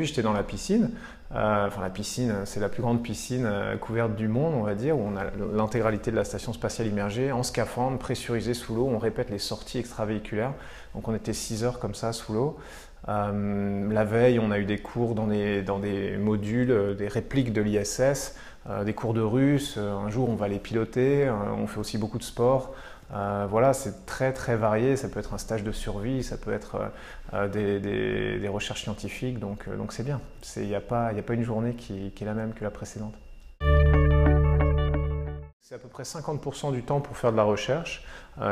j'étais dans la piscine. Enfin, la piscine, c'est la plus grande piscine couverte du monde, on va dire, où on a l'intégralité de la station spatiale immergée, en scaphandre, pressurisé sous l'eau. On répète les sorties extravéhiculaires. Donc on était 6 heures comme ça sous l'eau. La veille, on a eu des cours dans des modules, des répliques de l'ISS, des cours de russe. Un jour, on va les piloter. On fait aussi beaucoup de sport. Voilà, c'est très très varié. Ça peut être un stage de survie, ça peut être des recherches scientifiques. Donc c'est bien. Il n'y a pas une journée qui est la même que la précédente. C'est à peu près 50% du temps pour faire de la recherche,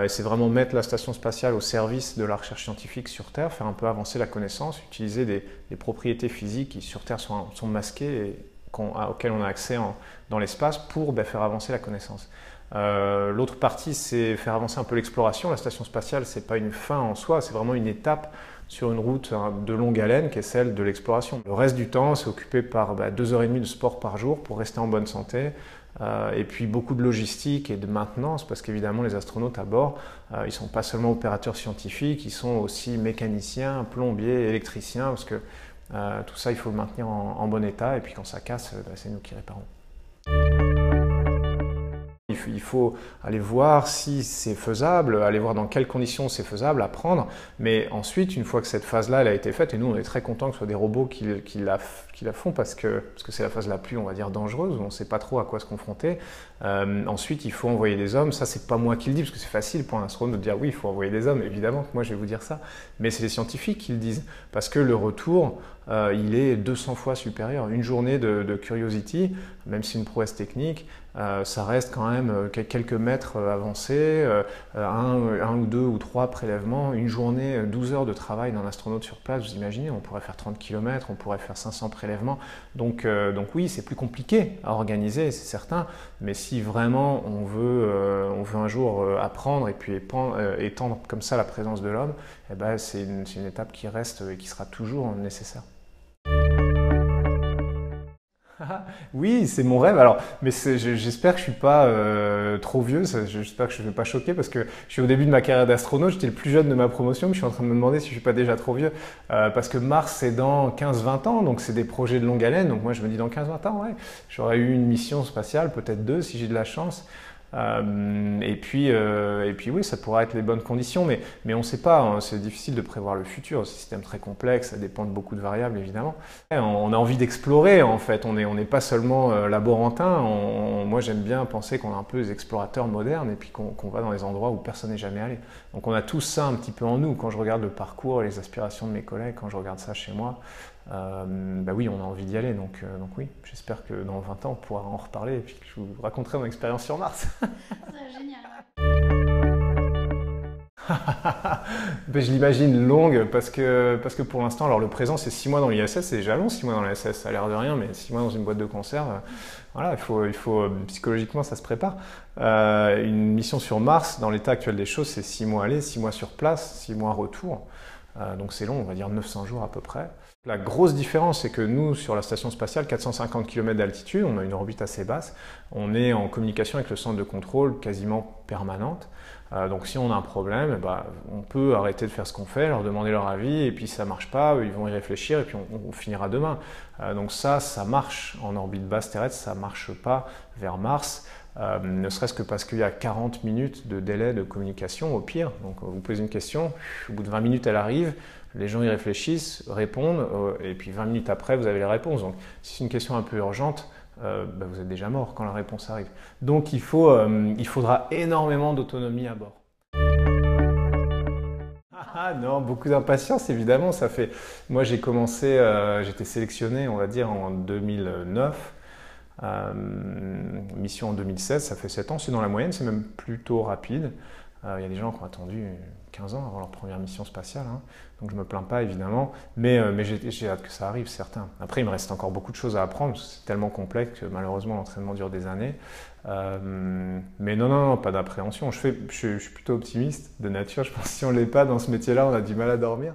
et c'est vraiment mettre la station spatiale au service de la recherche scientifique sur Terre, faire un peu avancer la connaissance, utiliser des propriétés physiques qui sur Terre sont masquées et auxquelles on a accès dans l'espace pour faire avancer la connaissance. L'autre partie, c'est faire avancer un peu l'exploration. La station spatiale, ce n'est pas une fin en soi, c'est vraiment une étape sur une route de longue haleine qui est celle de l'exploration. Le reste du temps, c'est occupé par 2h30 de sport par jour pour rester en bonne santé. Et puis beaucoup de logistique et de maintenance, parce qu'évidemment les astronautes à bord, ils ne sont pas seulement opérateurs scientifiques, ils sont aussi mécaniciens, plombiers, électriciens, parce que tout ça il faut le maintenir en bon état, et puis quand ça casse, c'est nous qui réparons. Il faut aller voir si c'est faisable, aller voir dans quelles conditions c'est faisable, apprendre. Mais ensuite, une fois que cette phase-là elle a été faite, et nous on est très contents que ce soit des robots qui la font parce que c'est la phase la plus, on va dire, dangereuse, où on ne sait pas trop à quoi se confronter. Ensuite, il faut envoyer des hommes. Ça, c'est pas moi qui le dis, parce que c'est facile pour un astronaute de dire oui, il faut envoyer des hommes. Évidemment que moi je vais vous dire ça. Mais c'est les scientifiques qui le disent. Parce que le retour, il est 200 fois supérieur. Une journée de Curiosity, même si c'est une prouesse technique, ça reste quand même quelques mètres avancés, un ou deux ou trois prélèvements, une journée, 12 heures de travail d'un astronaute sur place. Vous imaginez, on pourrait faire 30 km, on pourrait faire 500 prélèvements. Donc oui, c'est plus compliqué à organiser, c'est certain, mais si vraiment on veut un jour apprendre et puis étendre comme ça la présence de l'homme, eh ben, c'est une étape qui reste et qui sera toujours nécessaire. Oui, c'est mon rêve. Alors, mais j'espère que je suis pas trop vieux. J'espère que je ne vais pas choquer parce que je suis au début de ma carrière d'astronaute. J'étais le plus jeune de ma promotion, mais je suis en train de me demander si je suis pas déjà trop vieux. Parce que Mars, c'est dans 15-20 ans, donc c'est des projets de longue haleine. Donc moi, je me dis dans 15-20 ans, ouais, j'aurais eu une mission spatiale, peut-être 2 si j'ai de la chance. Et puis oui, ça pourra être les bonnes conditions, mais on ne sait pas, hein, c'est difficile de prévoir le futur, c'est un système très complexe, ça dépend de beaucoup de variables évidemment. On a envie d'explorer en fait, on n'est pas seulement laborantin, moi j'aime bien penser qu'on est un peu des explorateurs modernes et puis qu'on va dans les endroits où personne n'est jamais allé. Donc on a tous ça un petit peu en nous, quand je regarde le parcours et les aspirations de mes collègues, quand je regarde ça chez moi, bah oui, on a envie d'y aller, donc oui, j'espère que dans 20 ans on pourra en reparler et puis que je vous raconterai mon expérience sur Mars. C'est génial. Ben, je l'imagine longue parce que pour l'instant, alors le présent c'est 6 mois dans l'ISS, c'est déjà long 6 mois dans l'ISS, ça a l'air de rien, mais 6 mois dans une boîte de conserve, voilà, il faut psychologiquement ça se prépare. Une mission sur Mars, dans l'état actuel des choses, c'est 6 mois aller, 6 mois sur place, 6 mois retour. Donc c'est long, on va dire 900 jours à peu près. La grosse différence, c'est que nous, sur la station spatiale, 450 km d'altitude, on a une orbite assez basse, on est en communication avec le centre de contrôle quasiment permanente. Donc si on a un problème, on peut arrêter de faire ce qu'on fait, leur demander leur avis, et puis si ça ne marche pas, ils vont y réfléchir, et puis on finira demain. Donc ça marche en orbite basse terrestre, ça ne marche pas vers Mars. Ne serait-ce que parce qu'il y a 40 minutes de délai de communication au pire. Donc vous posez une question, au bout de 20 minutes elle arrive, les gens y réfléchissent, répondent, et puis 20 minutes après vous avez les réponses. Donc si c'est une question un peu urgente, vous êtes déjà mort quand la réponse arrive. Donc il faudra énormément d'autonomie à bord. Ah non, beaucoup d'impatience évidemment, ça fait... Moi j'ai commencé, j'étais sélectionné on va dire en 2009. Mission en 2016, ça fait 7 ans, c'est dans la moyenne, c'est même plutôt rapide. Il y a des gens qui ont attendu 15 ans avant leur première mission spatiale, hein. Donc je ne me plains pas évidemment, mais j'ai hâte que ça arrive, certain. Après il me reste encore beaucoup de choses à apprendre, c'est tellement complexe que malheureusement l'entraînement dure des années. Mais non, pas d'appréhension, je suis plutôt optimiste de nature, je pense que si on ne l'est pas dans ce métier-là, on a du mal à dormir.